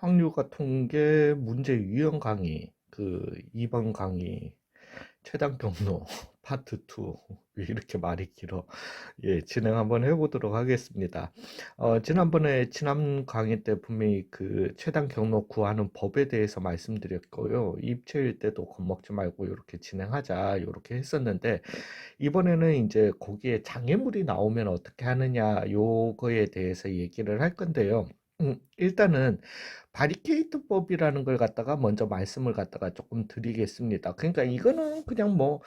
확률과 통계 문제 유형 강의 그 2번 강의 최단 경로 파트 2. 왜 이렇게 말이 길어? 예, 진행 한번 해보도록 하겠습니다. 지난 강의 때 분명히 그 최단 경로 구하는 법에 대해서 말씀드렸고요. 입체일 때도 겁먹지 말고 이렇게 진행하자 이렇게 했었는데, 이번에는 이제 거기에 장애물이 나오면 어떻게 하느냐 요거에 대해서 얘기를 할 건데요. 일단은 바리케이트법이라는 걸 갖다가 먼저 말씀을 갖다가 조금 드리겠습니다. 그러니까 이거는 그냥 뭐,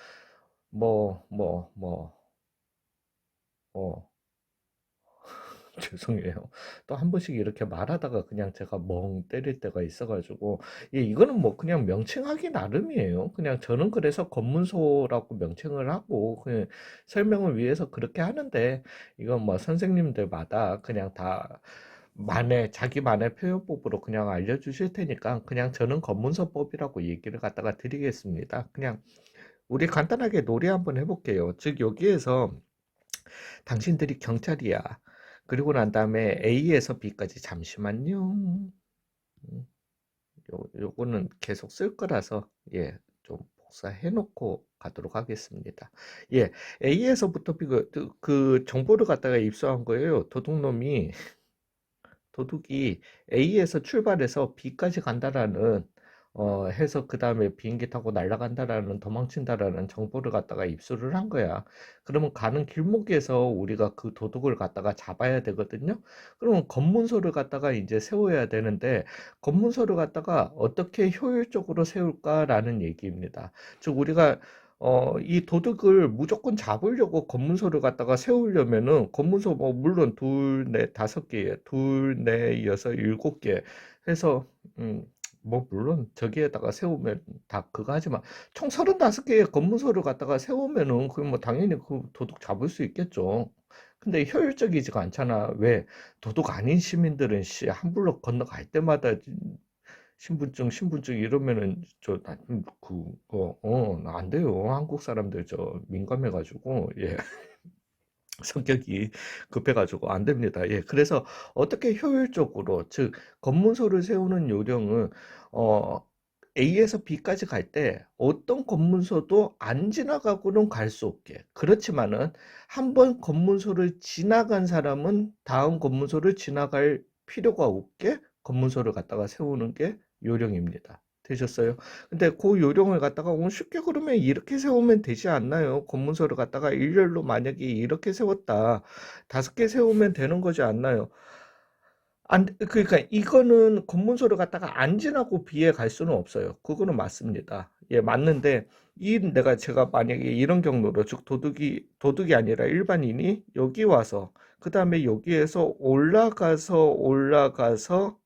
어, 죄송해요. 또 한 번씩 이렇게 말하다가 그냥 제가 멍 때릴 때가 있어가지고, 예, 이거는 뭐 그냥 명칭하기 나름이에요. 그냥 저는 그래서 검문소라고 명칭을 하고, 그냥 설명을 위해서 그렇게 하는데, 이건 뭐 선생님들마다 그냥 다 자기만의 표현법으로 그냥 알려주실 테니까, 그냥 저는 검문소법이라고 얘기를 갖다가 드리겠습니다. 그냥 우리 간단하게 놀이 한번 해볼게요. 즉, 여기에서 당신들이 경찰이야. 그리고 난 다음에 A에서 B까지 잠시만요. 요거는 계속 쓸 거라서 예, 좀 복사해 놓고 가도록 하겠습니다. 예, A에서부터 B 그 정보를 갖다가 입수한 거예요. 도둑이 A에서 출발해서 B까지 간다라는 해서 그 다음에 비행기 타고 날아간다라는 도망친다라는 정보를 갖다가 입수를 한 거야. 그러면 가는 길목에서 우리가 그 도둑을 갖다가 잡아야 되거든요. 그러면 검문소를 갖다가 이제 세워야 되는데 검문소를 갖다가 어떻게 효율적으로 세울까라는 얘기입니다. 즉 우리가 이 도둑을 무조건 잡으려고 검문소를 갖다가 세우려면은 검문소 뭐 물론 둘, 넷, 다섯 개, 둘, 넷, 여섯, 일곱 개 해서 뭐 물론 저기에다가 세우면 다 그거 하지만 총 35개의 검문소를 갖다가 세우면은 그 뭐 당연히 그 도둑 잡을 수 있겠죠. 근데 효율적이지가 않잖아. 왜? 도둑 아닌 시민들은 한 블록 건너갈 때마다 신분증 이러면은 안 돼요. 한국 사람들 저 민감해가지고 예. 성격이 급해가지고 안 됩니다. 예. 그래서 어떻게 효율적으로 즉 검문소를 세우는 요령은 어 A에서 B까지 갈 때 어떤 검문소도 안 지나가고는 갈 수 없게. 그렇지만은 한 번 검문소를 지나간 사람은 다음 검문소를 지나갈 필요가 없게 검문소를 갖다가 세우는 게 요령입니다. 되셨어요? 근데 그 요령을 갖다가 쉽게 그러면 이렇게 세우면 되지 않나요? 검문소를 갖다가 일렬로 만약에 이렇게 세웠다. 5개 세우면 되는 거지 않나요? 그러니까 이거는 검문소를 갖다가 안 지나고 B에 갈 수는 없어요. 그거는 맞습니다. 예, 맞는데 제가 만약에 이런 경로로 즉 도둑이 아니라 일반인이 여기 와서 그 다음에 여기에서 올라가서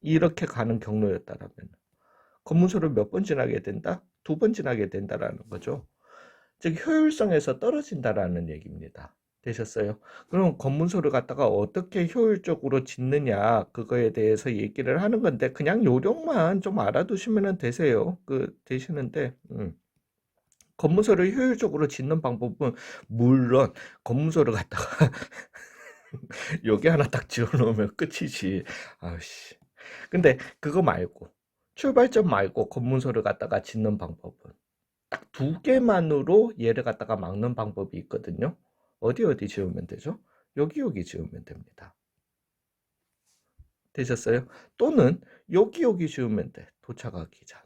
이렇게 가는 경로였다라면 검문소를 몇 번 지나게 된다? 2번 지나게 된다라는 거죠. 즉 효율성에서 떨어진다라는 얘기입니다. 되셨어요? 그럼 검문소를 갖다가 어떻게 효율적으로 짓느냐 그거에 대해서 얘기를 하는 건데 그냥 요령만 좀 알아두시면 되세요. 되시는데 검문소를 효율적으로 짓는 방법은 물론 검문소를 갖다가 여기 하나 딱 지어 놓으면 끝이지. 아씨. 근데 그거 말고 출발점 말고 검문소를 갖다가 짓는 방법은 딱 2개만으로 얘를 갖다가 막는 방법이 있거든요. 어디 지우면 되죠? 여기 지우면 됩니다. 되셨어요? 또는 여기 지우면 돼. 도착하기 전.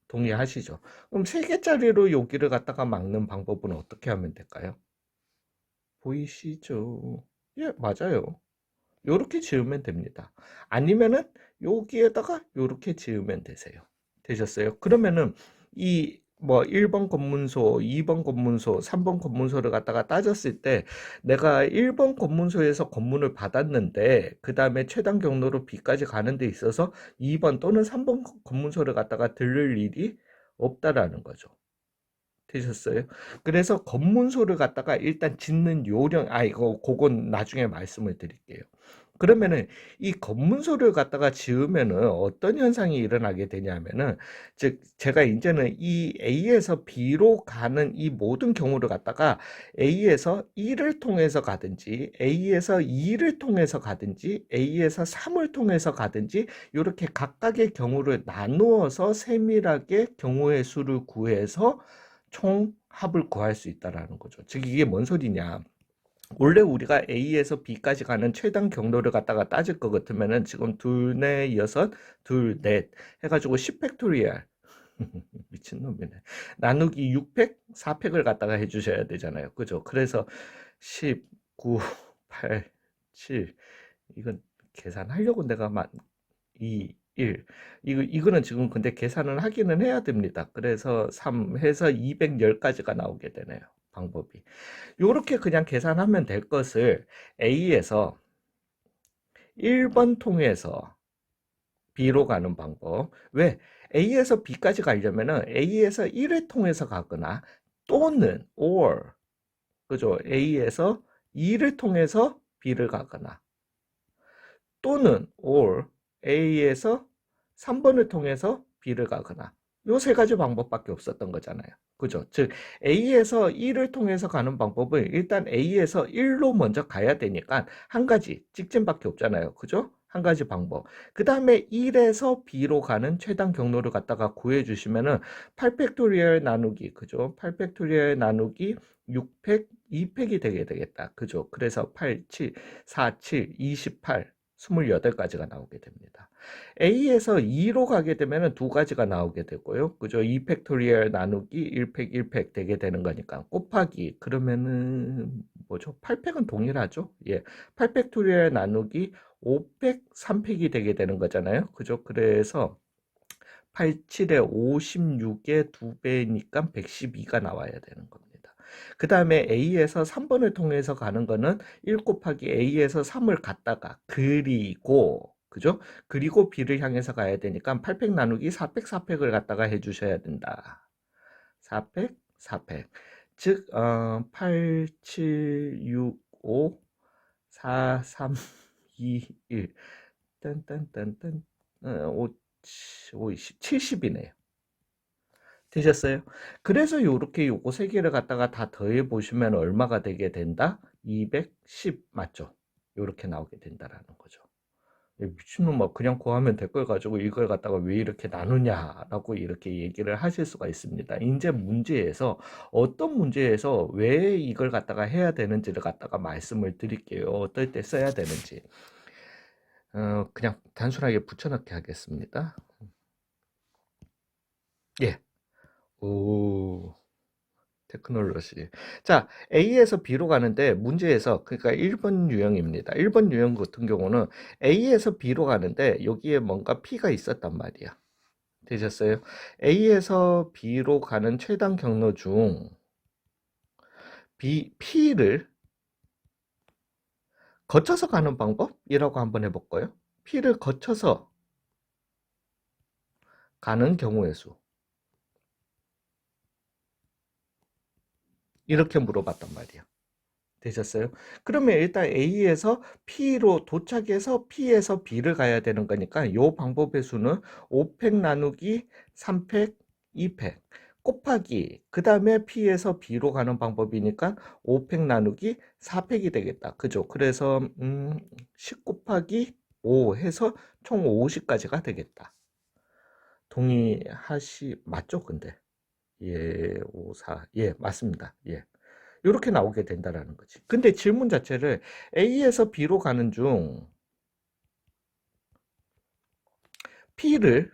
동의하시죠? 그럼 3개짜리로 여기를 갖다가 막는 방법은 어떻게 하면 될까요? 보이시죠? 예, 맞아요. 요렇게 지으면 됩니다. 아니면은 여기에다가 요렇게 지으면 되세요. 되셨어요? 그러면은 이 뭐 1번 검문소, 2번 검문소, 3번 검문소를 갖다가 따졌을 때 내가 1번 검문소에서 검문을 받았는데 그 다음에 최단 경로로 B까지 가는 데 있어서 2번 또는 3번 검문소를 갖다가 들를 일이 없다라는 거죠. 되셨어요? 그래서 검문소를 갖다가 일단 짓는 요령, 이거 그건 나중에 말씀을 드릴게요. 그러면은 이 검문소를 갖다가 지으면은 어떤 현상이 일어나게 되냐면은, 즉 제가 이제는 이 A에서 B로 가는 이 모든 경우를 갖다가 A에서 1을 통해서 가든지 A에서 2를 통해서 가든지 A에서 3을 통해서 가든지 이렇게 각각의 경우를 나누어서 세밀하게 경우의 수를 구해서 총 합을 구할 수 있다라는 거죠. 즉 이게 뭔 소리냐? 원래 우리가 A에서 B까지 가는 최단 경로를 갖다가 따질 것 같으면은 지금 둘, 넷, 여섯, 둘, 넷 해가지고 10팩토리얼 미친놈이네. 나누기 6팩, 4팩을 갖다가 해주셔야 되잖아요. 그죠? 그래서 10, 9, 8, 7 이건 계산하려고 내가 2, 1 이거는 지금 근데 계산을 하기는 해야 됩니다. 그래서 3 해서 210까지가 나오게 되네요. 방법이. 요렇게 그냥 계산하면 될 것을 A에서 1번 통해서 B로 가는 방법. 왜? A에서 B까지 가려면은 A에서 1을 통해서 가거나 또는 or 그죠? A에서 2를 통해서 B를 가거나 또는 or A에서 3번을 통해서 B를 가거나 요 세 가지 방법밖에 없었던 거잖아요. 그죠? 즉 A에서 1을 통해서 가는 방법은 일단 A에서 1로 먼저 가야 되니까 한 가지 직진밖에 없잖아요. 그죠? 한 가지 방법. 그 다음에 1에서 B로 가는 최단 경로를 갖다가 구해 주시면은 8팩토리얼 나누기 그죠? 8팩토리얼 나누기 6팩 2팩이 되게 되겠다. 그죠? 그래서 8, 7, 4, 7, 28 28가지가 나오게 됩니다. A에서 2로 가게 되면 두 가지가 나오게 되고요. 그죠? 2팩토리얼 나누기 1팩 1팩 되게 되는 거니까 곱하기 그러면은 뭐죠? 8팩은 동일하죠? 예. 8팩토리얼 나누기 5팩 3팩이 되게 되는 거잖아요. 그죠? 그래서 87에 56의 2배니까 112가 나와야 되는 겁니다. 그 다음에 A에서 3번을 통해서 가는 거는 1 곱하기 A에서 3을 갔다가 그리고 그죠? 그리고 B를 향해서 가야 되니까 8팩 나누기 4팩 4팩을 갖다가 해주셔야 된다. 4팩 4팩 즉 8, 7, 6, 5, 4, 3, 2, 1 딴딴딴딴 5, 5, 20, 70이네요. 되셨어요? 그래서 요렇게 요거 세 개를 갖다가 다 더해 보시면 얼마가 되게 된다? 210 맞죠? 요렇게 나오게 된다라는 거죠. 미친놈아 그냥 구하면 될 걸 가지고 이걸 갖다가 왜 이렇게 나누냐라고 이렇게 얘기를 하실 수가 있습니다. 이제 문제에서 어떤 문제에서 왜 이걸 갖다가 해야 되는지를 갖다가 말씀을 드릴게요. 어떨 때 써야 되는지. 그냥 단순하게 붙여넣기 하겠습니다. 예. 오. 테크놀로지. 자, A에서 B로 가는데 문제에서 그러니까 1번 유형입니다. 1번 유형 같은 경우는 A에서 B로 가는데 여기에 뭔가 P가 있었단 말이야. 되셨어요? A에서 B로 가는 최단 경로 중 P를 거쳐서 가는 방법이라고 한번 해볼까요? P를 거쳐서 가는 경우의 수. 이렇게 물어봤단 말이야. 되셨어요? 그러면 일단 A에서 P로 도착해서 P에서 B를 가야 되는 거니까 이 방법의 수는 5팩 나누기 3팩 2팩 곱하기 그 다음에 P에서 B로 가는 방법이니까 5팩 나누기 4팩이 되겠다. 그죠? 그래서 10 곱하기 5 해서 총 50까지가 되겠다. 맞죠? 근데 예, 5, 4 예, 맞습니다. 예. 이렇게 나오게 된다라는 거지. 근데 질문 자체를 A에서 B로 가는 중 P를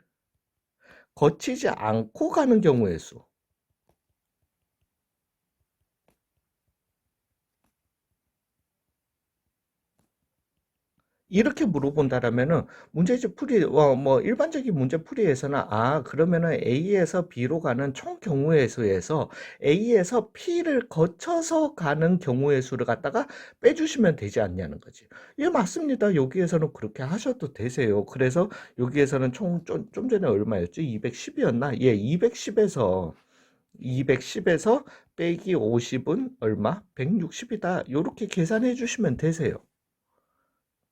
거치지 않고 가는 경우의 수. 이렇게 물어본다라면은 문제집 풀이 뭐 일반적인 문제 풀이에서는 그러면은 A에서 B로 가는 총 경우의 수에서 A에서 P를 거쳐서 가는 경우의 수를 갖다가 빼주시면 되지 않냐는 거지. 예, 맞습니다. 여기에서는 그렇게 하셔도 되세요. 그래서 여기에서는 좀 전에 얼마였지? 210이었나? 예, 210에서 빼기 50은 얼마? 160이다. 이렇게 계산해 주시면 되세요.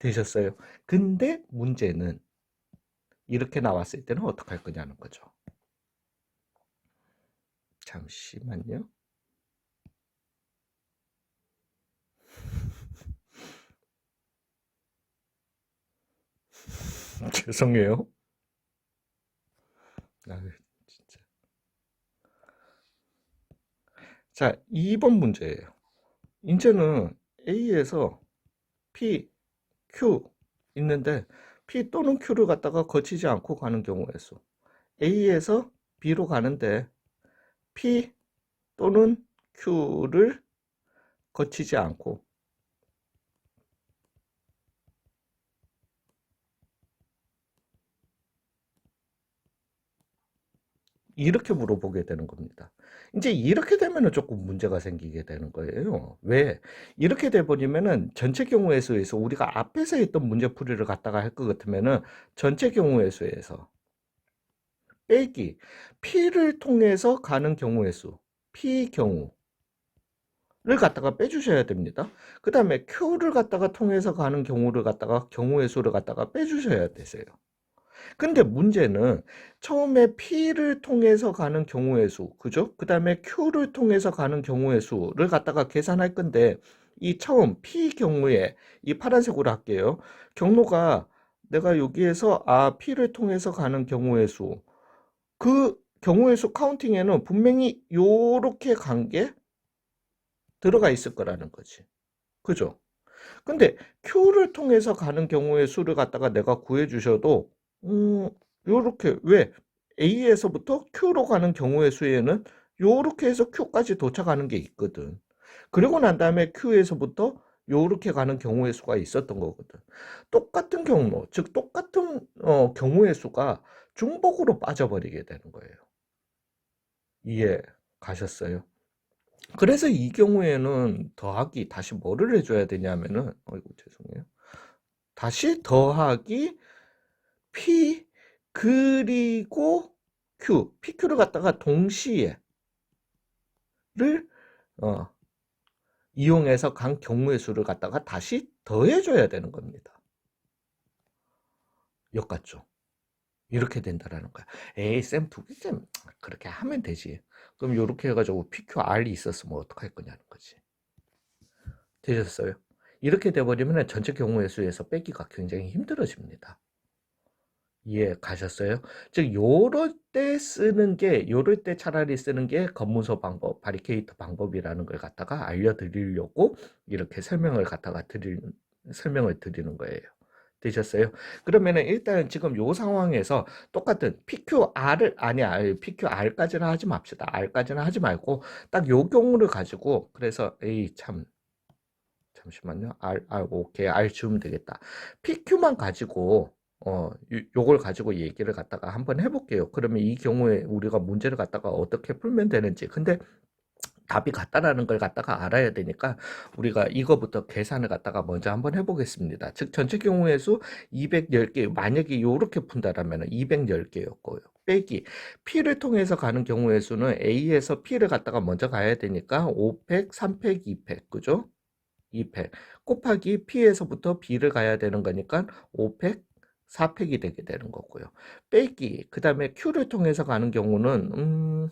되셨어요? 근데 문제는 이렇게 나왔을 때는 어떡할 거냐는 거죠. 잠시만요. 죄송해요. 아, 진짜. 자, 2번 문제예요. 이제는 A에서 P, Q 있는데 P 또는 Q를 갖다가 거치지 않고 가는 경우의 수. A에서 B로 가는데 P 또는 Q를 거치지 않고 이렇게 물어보게 되는 겁니다. 이제 이렇게 되면은 조금 문제가 생기게 되는 거예요. 왜? 이렇게 돼 버리면은 전체 경우의 수에서 우리가 앞에서 했던 문제풀이를 갖다가 할 것 같으면은 전체 경우의 수에서 빼기 P를 통해서 가는 경우의 수, P 경우를 갖다가 빼주셔야 됩니다. 그 다음에 Q를 갖다가 통해서 가는 경우를 갖다가 경우의 수를 갖다가 빼주셔야 되세요. 근데 문제는 처음에 P를 통해서 가는 경우의 수, 그죠? 그 다음에 Q를 통해서 가는 경우의 수를 갖다가 계산할 건데, 이 처음 P 경우에, 이 파란색으로 할게요. 경로가 내가 여기에서 P를 통해서 가는 경우의 수, 그 경우의 수 카운팅에는 분명히 요렇게 간 게 들어가 있을 거라는 거지. 그죠? 근데 Q를 통해서 가는 경우의 수를 갖다가 내가 구해 주셔도 요렇게 왜 A에서부터 Q로 가는 경우의 수에는 요렇게 해서 Q까지 도착하는 게 있거든. 그리고 난 다음에 Q에서부터 요렇게 가는 경우의 수가 있었던 거거든. 똑같은 경로, 즉 똑같은 경우의 수가 중복으로 빠져버리게 되는 거예요. 이해 가셨어요? 그래서 이 경우에는 더하기 다시 뭐를 해줘야 되냐면은 어이구 죄송해요. 다시 더하기 P 그리고 Q, PQ를 갖다가 동시에를 어, 이용해서 간 경우의 수를 갖다가 다시 더해줘야 되는 겁니다. 엿같죠? 이렇게 된다라는 거야. 에이 쌤 두 개 쌤 그렇게 하면 되지. 그럼 이렇게 해가지고 PQR이 있었으면 어떡할 거냐는 거지. 되셨어요? 이렇게 돼버리면 전체 경우의 수에서 빼기가 굉장히 힘들어집니다. 이해 가셨어요? 즉 요럴 때 쓰는 게 요럴 때 차라리 쓰는 게 검문소 방법, 바리케이터 방법이라는 걸 갖다가 알려드리려고 이렇게 설명을 드리는 거예요. 되셨어요? 그러면은 일단 지금 요 상황에서 똑같은 PQR을 PQR까지는 하지 맙시다. R까지는 하지 말고 딱 요 경우를 가지고 그래서 에이 참 잠시만요. 오케이. R 지우면 되겠다. PQ만 가지고, 요걸 가지고 얘기를 갖다가 한번 해볼게요. 그러면 이 경우에 우리가 문제를 갖다가 어떻게 풀면 되는지. 근데 답이 같다라는 걸 갖다가 알아야 되니까 우리가 이거부터 계산을 갖다가 먼저 한번 해보겠습니다. 즉, 전체 경우의 수 210개, 만약에 요렇게 푼다라면 210개였고요. 빼기, P를 통해서 가는 경우의 수는 A에서 P를 갖다가 먼저 가야 되니까 5팩, 3팩, 2팩, 그죠? 2팩 곱하기 P에서부터 B를 가야 되는 거니까 5팩 4팩이 되게 되는 거고요. 빼기 그 다음에 Q를 통해서 가는 경우는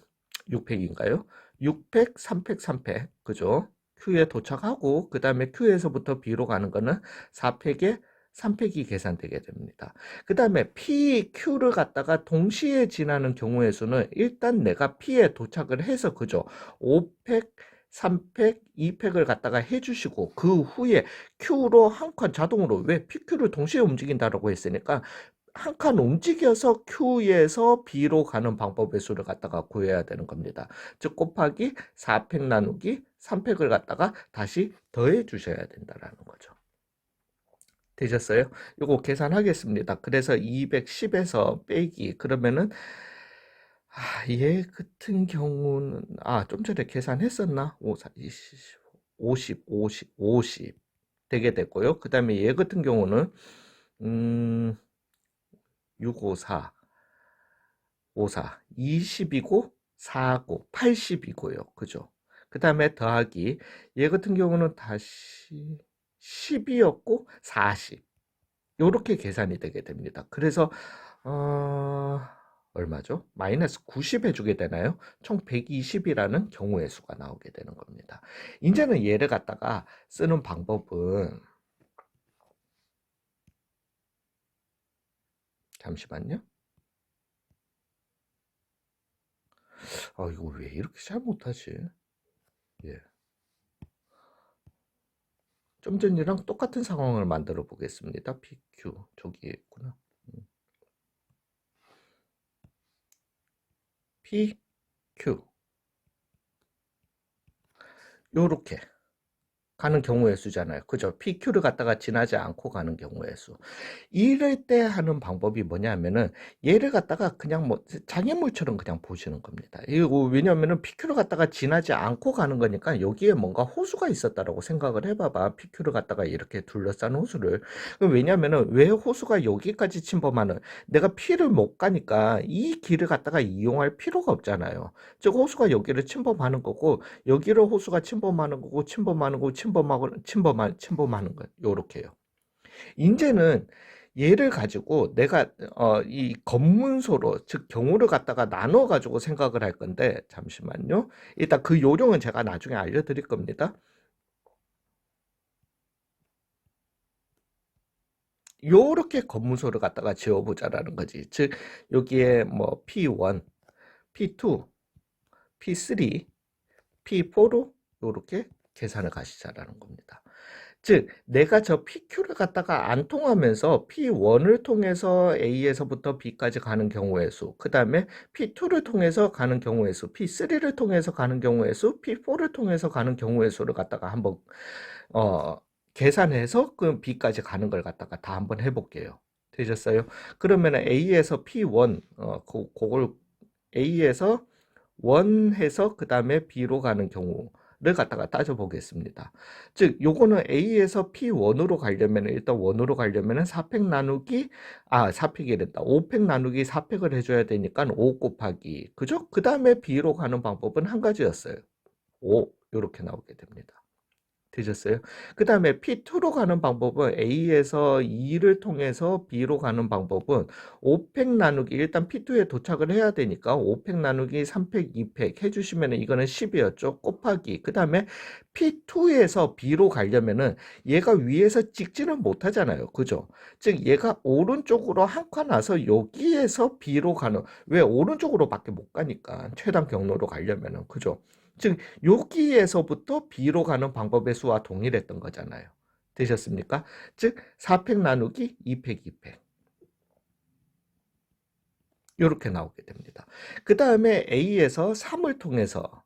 6팩인가요? 6팩 3팩 3팩 그죠? Q에 도착하고 그 다음에 Q에서부터 B로 가는 거는 4팩에 3팩이 계산되게 됩니다. 그 다음에 P, Q를 갖다가 동시에 지나는 경우의 수는 일단 내가 P에 도착을 해서 그죠? 5팩 3팩, 2팩을 갖다가 해주시고 그 후에 Q로 한 칸 자동으로 왜 PQ를 동시에 움직인다라고 했으니까 한 칸 움직여서 Q에서 B로 가는 방법의 수를 갖다가 구해야 되는 겁니다. 즉 곱하기 4팩 나누기 3팩을 갖다가 다시 더해 주셔야 된다라는 거죠. 되셨어요? 이거 계산하겠습니다. 그래서 210에서 빼기 그러면은 얘 같은 경우는 좀 전에 계산했었나? 50 되게 됐고요. 그 다음에 얘 같은 경우는 654, 20이고 4고 80이고요. 그죠? 그 다음에 더하기 얘 같은 경우는 다시 10이었고 40. 요렇게 계산이 되게 됩니다. 그래서 어 얼마죠? 마이너스 90 해 주게 되나요? 총 120이라는 경우의 수가 나오게 되는 겁니다. 인제는 얘를 갖다가 쓰는 방법은 잠시만요. 이거 왜 이렇게 잘 못하지? 예. 좀 전이랑 똑같은 상황을 만들어 보겠습니다. PQ 저기에 있구나. PQ 요렇게 가는 경우의 수잖아요. 그죠? PQ를 갖다가 지나지 않고 가는 경우의 수. 이럴 때 하는 방법이 뭐냐면은 얘를 갖다가 그냥 뭐 장애물처럼 그냥 보시는 겁니다. 이거 왜냐면은 PQ를 갖다가 지나지 않고 가는 거니까 여기에 뭔가 호수가 있었다라고 생각을 해봐봐. PQ를 갖다가 이렇게 둘러싼 호수를. 왜냐면은 왜 호수가 여기까지 침범하는 내가 P를 못 가니까 이 길을 갖다가 이용할 필요가 없잖아요. 즉 호수가 여기를 침범하는 거고 여기를 호수가 침범하는 거고 침범하는 거 요렇게요. 인제는 얘를 가지고 내가 이 검문소로 즉 경우를 갖다가 나눠 가지고 생각을 할 건데 잠시만요. 일단 그 요령은 제가 나중에 알려드릴 겁니다. 요렇게 검문소를 갖다가 지어 보자라는 거지. 즉 여기에 뭐 P1, P2, P3, P4로 요렇게 계산을 가시자라는 겁니다. 즉 내가 저 PQ를 갖다가 안 통하면서 P1을 통해서 A에서부터 B까지 가는 경우의 수, 그 다음에 P2를 통해서 가는 경우의 수, P3를 통해서 가는 경우의 수, P4를 통해서 가는 경우의 수를 갖다가 한번 어, 계산해서 그 B까지 가는 걸 갖다가 다 한번 해볼게요. 되셨어요? 그러면 A에서 P1 그걸 A에서 1 해서 그 다음에 B로 가는 경우를 갖다가 따져보겠습니다. 즉 요거는 A에서 P1으로 가려면 일단 1으로 가려면 4팩 나누기 4팩이 됐다. 5팩 나누기 4팩을 해줘야 되니까 5 곱하기 그죠? 그 다음에 B로 가는 방법은 한 가지였어요. 5 이렇게 나오게 됩니다. 되셨어요? 그 다음에 P2로 가는 방법은 A에서 2를 통해서 B로 가는 방법은 5팩 나누기 일단 P2에 도착을 해야 되니까 5팩 나누기 3팩 2팩 해주시면 이거는 10이었죠. 곱하기 그 다음에 P2에서 B로 가려면은 얘가 위에서 찍지는 못하잖아요. 그죠? 즉 얘가 오른쪽으로 한 칸 와서 여기에서 B로 가는 왜 오른쪽으로 밖에 못 가니까 최단 경로로 가려면은 그죠? 즉 여기에서부터 B로 가는 방법의 수와 동일했던 거잖아요. 되셨습니까? 즉 4팩 나누기 2팩 2팩 이렇게 나오게 됩니다. 그 다음에 A에서 3을 통해서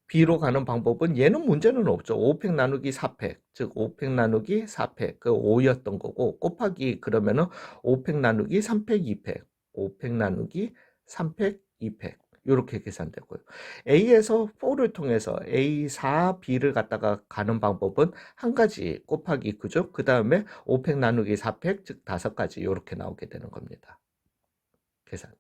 B로 가는 방법은 얘는 문제는 없죠. 5팩 나누기 4팩 즉 5팩 나누기 4팩 그 5였던 거고 곱하기 그러면은 5팩 나누기 3팩 2팩 5팩 나누기 3팩 2팩 이렇게 계산되고요. A에서 4를 통해서 A4, B를 갖다가 가는 방법은 한 가지 곱하기 그죠? 그 다음에 5팩 나누기 4팩 즉 5가지 이렇게 나오게 되는 겁니다. 계산.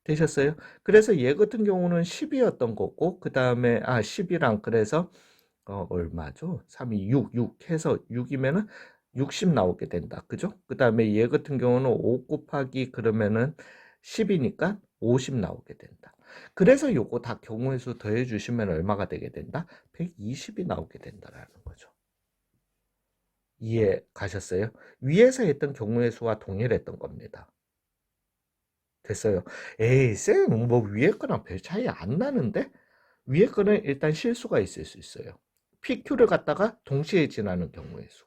되셨어요? 그래서 얘 같은 경우는 10이었던 거고 그 다음에 10이랑 그래서 얼마죠? 3이 6 해서 6이면은 60 나오게 된다. 그죠? 그 다음에 얘 같은 경우는 5 곱하기 그러면은 10이니까 50 나오게 된다. 그래서 요거 다 경우의 수 더해 주시면 얼마가 되게 된다? 120이 나오게 된다라는 거죠. 이해 가셨어요? 위에서 했던 경우의 수와 동일했던 겁니다. 됐어요. 에이, 쌤, 뭐 위에 거랑 별 차이 안 나는데? 위에 거는 일단 실수가 있을 수 있어요. PQ를 갖다가 동시에 지나는 경우의 수.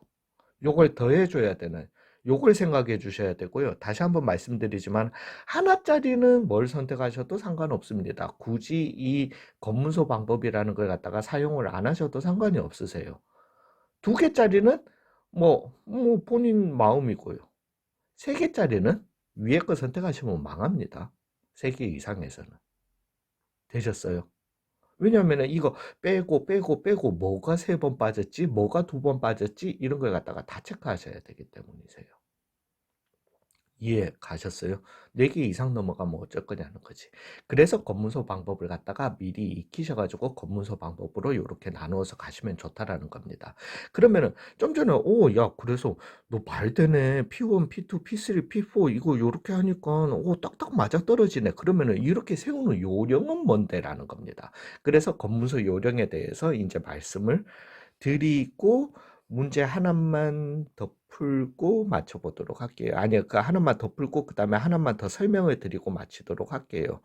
요걸 더해줘야 되는, 요걸 생각해 주셔야 되고요. 다시 한번 말씀드리지만, 하나짜리는 뭘 선택하셔도 상관없습니다. 굳이 이 검문소 방법이라는 걸 갖다가 사용을 안 하셔도 상관이 없으세요. 2개짜리는 뭐 본인 마음이고요. 3개짜리는 위에 거 선택하시면 망합니다. 3개 이상에서는. 되셨어요? 왜냐하면 이거 빼고 뭐가 3번 빠졌지 뭐가 2번 빠졌지 이런 걸 갖다가 다 체크하셔야 되기 때문이세요. 이해 가셨어요? 4개 이상 넘어가면 어쩔 거냐는 거지. 그래서 검문소 방법을 갖다가 미리 익히셔 가지고 검문소 방법으로 요렇게 나누어서 가시면 좋다라는 겁니다. 그러면은 좀 전에 야 그래서 너 말 되네. P1, P2, P3, P4 이거 요렇게 하니까 딱딱 맞아떨어지네. 그러면은 이렇게 세우는 요령은 뭔데라는 겁니다. 그래서 검문소 요령에 대해서 인제 말씀을 드리고 문제 하나만 더 풀고 맞춰 보도록 할게요. 아니요. 그 하나만 더 풀고 그다음에 하나만 더 설명을 드리고 마치도록 할게요.